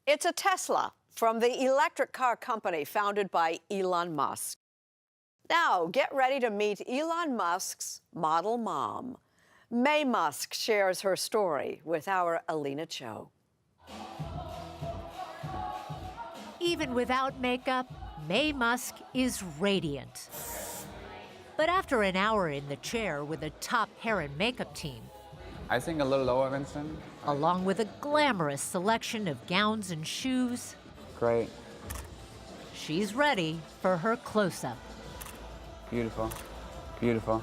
It's a Tesla from the electric car company founded by Elon Musk. Now, get ready to meet Elon Musk's model mom. Maye Musk shares her story with our Alina Cho. Even without makeup, Maye Musk is radiant. But after an hour in the chair with a top hair and makeup team, I think a little lower, Vincent. along with a glamorous selection of gowns and shoes, Great. she's ready for her close-up. Beautiful. Beautiful.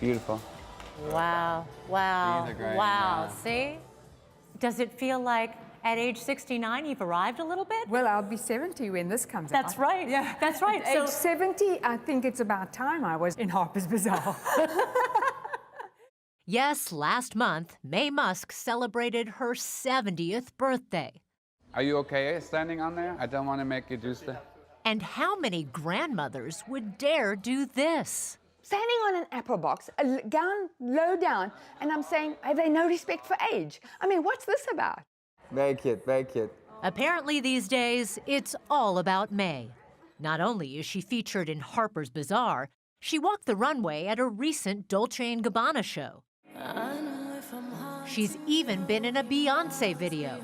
Beautiful. Wow, wow, These are great, wow. yeah. See? Does it feel like at age 69 you've arrived a little bit? Well, I'll be 70 when this comes out. That's right. Yeah. That's right. At age 70, I think it's about time I was in Harper's Bazaar. Yes, last month, Maye Musk celebrated her 70th birthday. Are you okay standing on there? I don't want to make you do stuff. And how many grandmothers would dare do this? Standing on an apple box, a gown low down, and I'm saying, have they no respect for age? I mean, what's this about? Very cute, very cute. Apparently these days, it's all about Maye. Not only is she featured in Harper's Bazaar, she walked the runway at a recent Dolce & Gabbana show. She's even been in a Beyoncé video.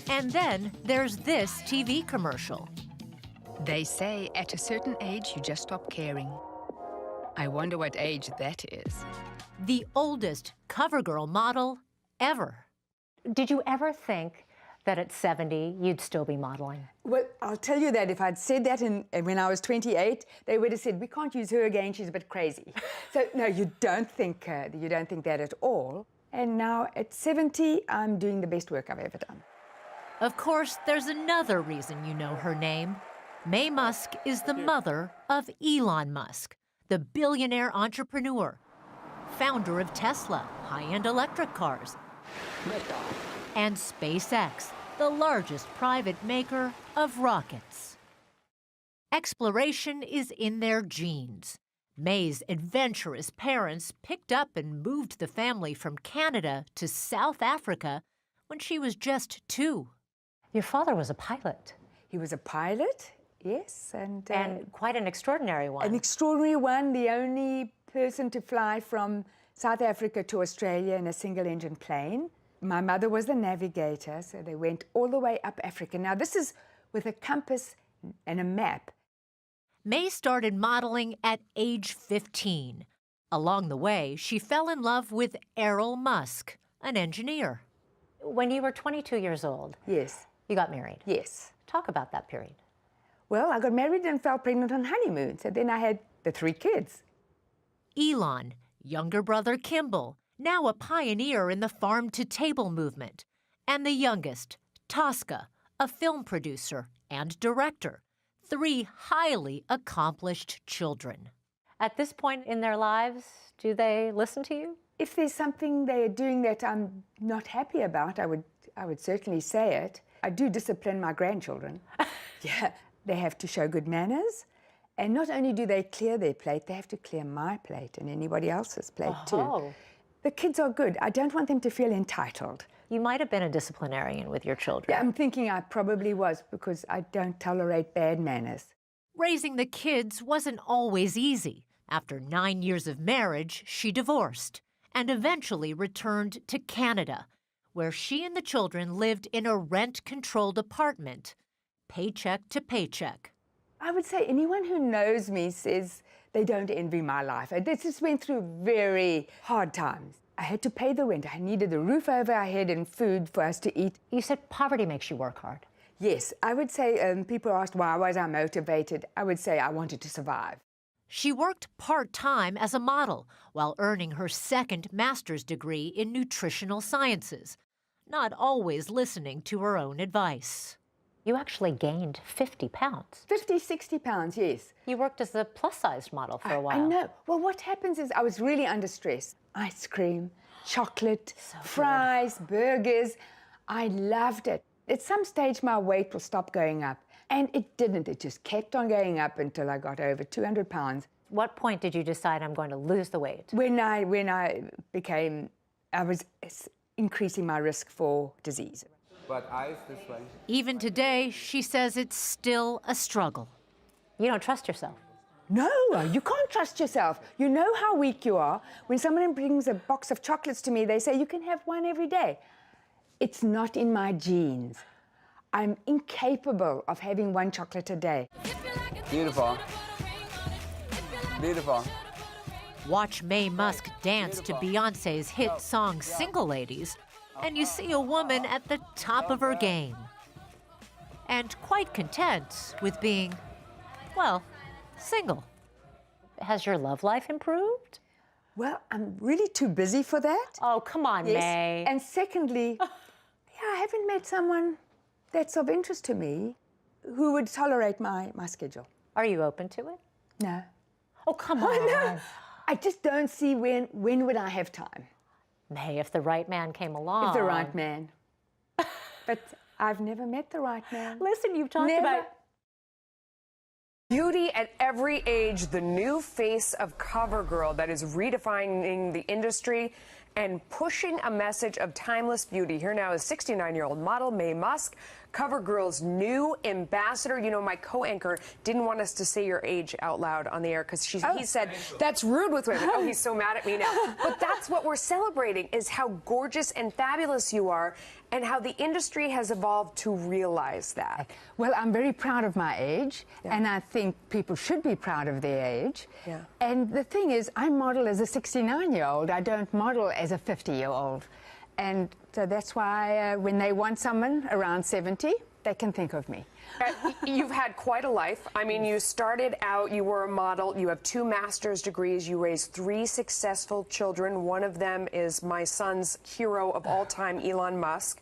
And then there's this TV commercial. They say at a certain age you just stop caring. I wonder what age that is. The oldest CoverGirl model ever. Did you ever think that at 70 you'd still be modeling? Well, I'll tell you that if I'd said that when I was 28, they would have said, we can't use her again, she's a bit crazy. So, no, you don't think that at all. And now at 70, I'm doing the best work I've ever done. Of course, there's another reason you know her name. Maye Musk is the mother of Elon Musk, the billionaire entrepreneur, founder of Tesla, high-end electric cars, and SpaceX, the largest private maker of rockets. Exploration is in their genes. Maye's adventurous parents picked up and moved the family from Canada to South Africa when she was just 2. Your father was a pilot, He was a pilot, yes, and quite an extraordinary one. an extraordinary one, the only person to fly from South Africa to Australia in a single-engine plane. My mother was the navigator, so they went all the way up Africa. Now, this is with a compass and a map. Maye started modeling at age 15. Along the way, she fell in love with Elon Musk, an engineer. When you were 22 years old, Yes, you got married. yes. Talk about that period. Well, I got married and fell pregnant on honeymoon, so then I had the 3 kids. Elon, younger brother Kimball, now a pioneer in the farm-to-table movement, and the youngest, Tosca, a film producer and director. 3 highly accomplished children. At this point in their lives, do they listen to you? If there's something they're doing that I'm not happy about, I would certainly say it. I do discipline my grandchildren. Yeah, they have to show good manners. And not only do they clear their plate, they have to clear my plate and anybody else's plate too. Oh. The kids are good. I don't want them to feel entitled. You might have been a disciplinarian with your children. Yeah, I'm thinking I probably was because I don't tolerate bad manners. Raising the kids wasn't always easy. After 9 years of marriage, she divorced and eventually returned to Canada, where she and the children lived in a rent-controlled apartment, paycheck to paycheck. I would say anyone who knows me says they don't envy my life. I just went through very hard times. I had to pay the rent. I needed a roof over our head and food for us to eat. You said poverty makes you work hard. Yes, I would say people asked why was I motivated. I would say I wanted to survive. She worked part-time as a model while earning her second master's degree in nutritional sciences, not always listening to her own advice. You actually gained 50 pounds. 50, 60 pounds, yes. You worked as a plus-sized model for a while. I know. Well, what happens is I was really under stress. Ice cream, chocolate, fries, burgers. I loved it. At some stage, my weight will stop going up. And it didn't. It just kept on going up until I got over 200 pounds. What point did you decide I'm going to lose the weight? When I became, I was increasing my risk for disease. But eyes this way. Even today, she says it's still a struggle. You don't trust yourself. No, you can't trust yourself. You know how weak you are. When someone brings a box of chocolates to me, they say, you can have one every day. It's not in my genes. I'm incapable of having one chocolate a day. Beautiful. Beautiful. Watch Maye Musk dance to Beyonce's hit song Single Ladies, and you see a woman at the top of her game. And quite content with being, well, single. Has your love life improved? Well, I'm really too busy for that. Oh, come on, Maye. And secondly, I haven't met someone that's of interest to me who would tolerate my schedule. Are you open to it? No. Oh, come on. No. I just don't see when would I have time. Maye, if the right man came along. If the right man. But I've never met the right man. Listen, you've talked Never. about... Beauty at every age, the new face of CoverGirl that is redefining the industry and pushing a message of timeless beauty. Here now is 69-year-old model Maye Musk, CoverGirl's new ambassador. You know, my co-anchor didn't want us to say your age out loud on the air because he said, that's rude with women. Oh, he's so mad at me now. But that's what we're celebrating, is how gorgeous and fabulous you are and how the industry has evolved to realize that. Well, I'm very proud of my age, and I think people should be proud of their age. Yeah. And the thing is, I model as a 69-year-old. I don't model as a 50-year-old. And so that's why when they want someone around 70, they can think of me. You've had quite a life. I mean, you started out, you were a model, you have 2 master's degrees, you raised 3 successful children. One of them is my son's hero of all time, Elon Musk.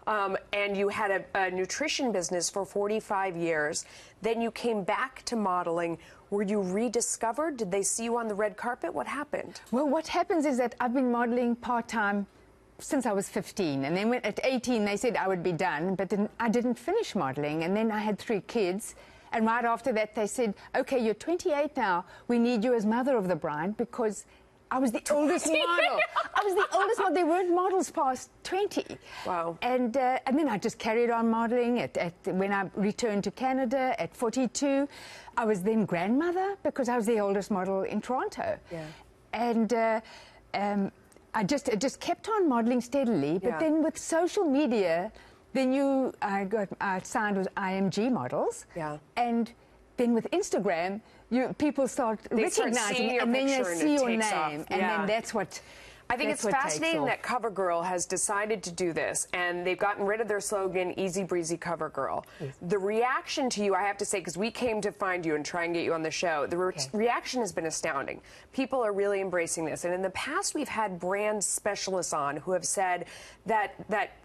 And you had a nutrition business for 45 years. Then you came back to modeling. Were you rediscovered? Did they see you on the red carpet? What happened? Well, what happens is that I've been modeling part-time since I was 15, and then at 18 they said I would be done, but then I didn't finish modeling, and then I had 3 kids, and right after that they said, okay, you're 28 now, we need you as mother of the bride, because I was the oldest model. I was the oldest model. There weren't models past 20. Wow. And then I just carried on modeling. When I returned to Canada at 42, I was then grandmother because I was the oldest model in Toronto. Yeah. And I just kept on modeling steadily. But then with social media, then I signed with IMG Models. Yeah. And then with Instagram, people start recognizing it, and then you see your name, and then that's what. I think it's fascinating that CoverGirl has decided to do this, and they've gotten rid of their slogan, Easy Breezy CoverGirl. Yes. The reaction to you, I have to say, because we came to find you and try and get you on the show, the reaction has been astounding. People are really embracing this, and in the past we've had brand specialists on who have said that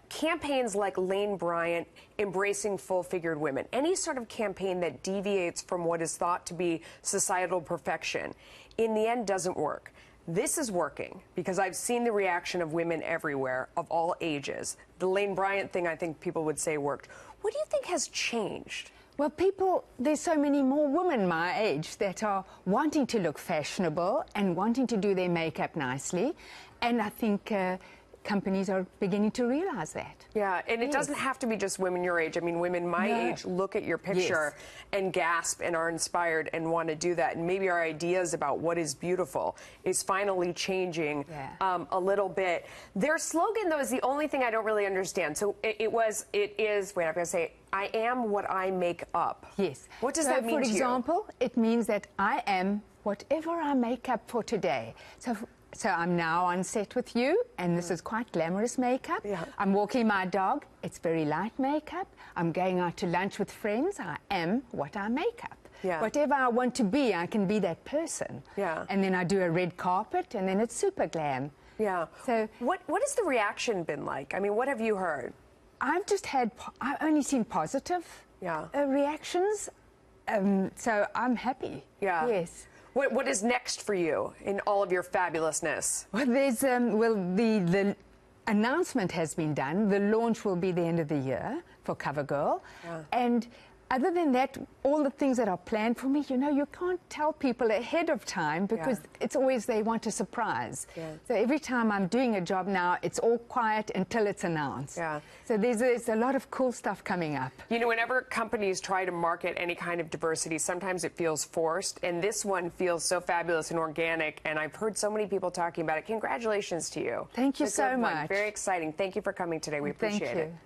campaigns like Lane Bryant embracing full-figured women, any sort of campaign that deviates from what is thought to be societal perfection, in the end doesn't work. This is working because I've seen the reaction of women everywhere of all ages. The Lane Bryant thing, I think people would say worked. What do you think has changed? Well, there's so many more women my age that are wanting to look fashionable and wanting to do their makeup nicely. And I think companies are beginning to realize that. Yeah, and it doesn't have to be just women your age. I mean, women my age look at your picture and gasp and are inspired and want to do that. And maybe our ideas about what is beautiful is finally changing a little bit. Their slogan, though, is the only thing I don't really understand. So it is, wait, I'm going to say, I am what I make up. Yes. What does that mean to you? For example, it means that I am whatever I make up for today. So I'm now on set with you, and this is quite glamorous makeup. Yeah. I'm walking my dog. It's very light makeup. I'm going out to lunch with friends. I am what I make up. Yeah. Whatever I want to be, I can be that person. Yeah. And then I do a red carpet, and then it's super glam. Yeah. So what has the reaction been like? I mean, what have you heard? I've only seen positive reactions. So I'm happy. Yeah. Yes. What is next for you in all of your fabulousness? Well, the announcement has been done. The launch will be the end of the year for CoverGirl. Yeah. And other than that, all the things that are planned for me, you know, you can't tell people ahead of time because it's always they want a surprise. Yeah. So every time I'm doing a job now, it's all quiet until it's announced. Yeah. So there's a lot of cool stuff coming up. You know, whenever companies try to market any kind of diversity, sometimes it feels forced, and this one feels so fabulous and organic, and I've heard so many people talking about it. Congratulations to you. Thank you It's a so good one. much. Very exciting. Thank you for coming today. We appreciate it. Thank you.